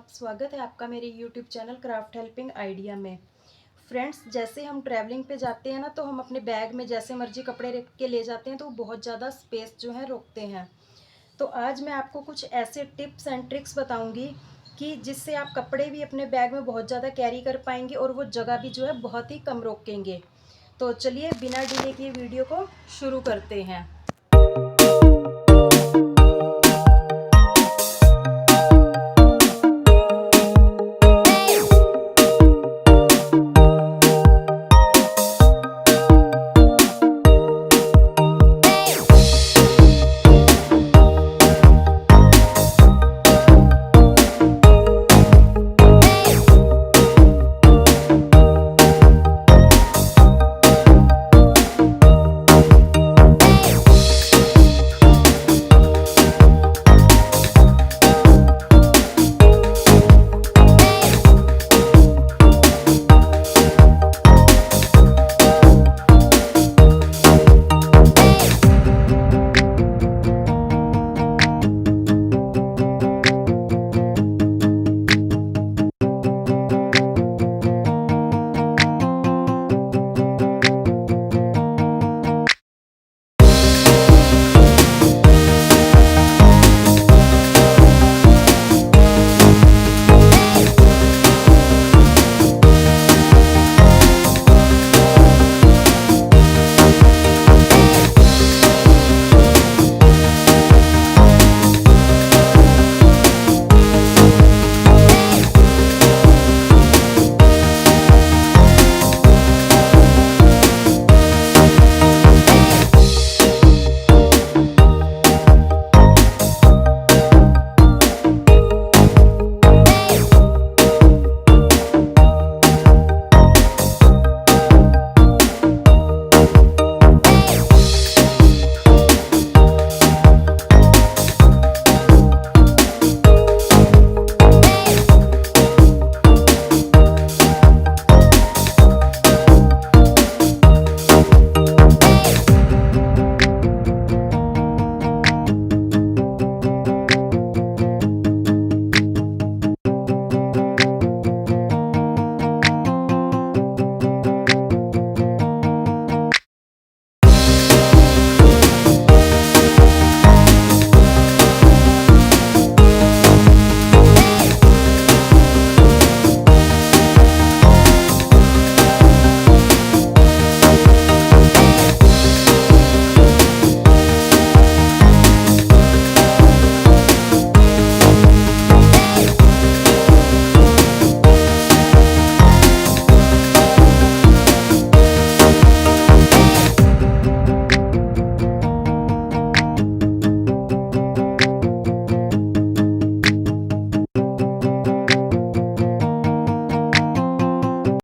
स्वागत है आपका मेरे YouTube channel craft helping idea में। फ्रेंड्स, जैसे हम ट्रैवलिंग पे जाते हैं ना, तो हम अपने बैग में जैसे मर्जी कपड़े रख के ले जाते हैं तो बहुत ज़्यादा स्पेस जो है रोकते हैं। तो आज मैं आपको कुछ ऐसे टिप्स एंड ट्रिक्स बताऊंगी कि जिससे आप कपड़े भी अपने बैग में बहुत ज़्यादा कैरी कर पाएंगे और वो जगह भी जो है बहुत ही कम रोकेंगे। तो चलिए बिना डिले किए वीडियो को शुरू करते हैं।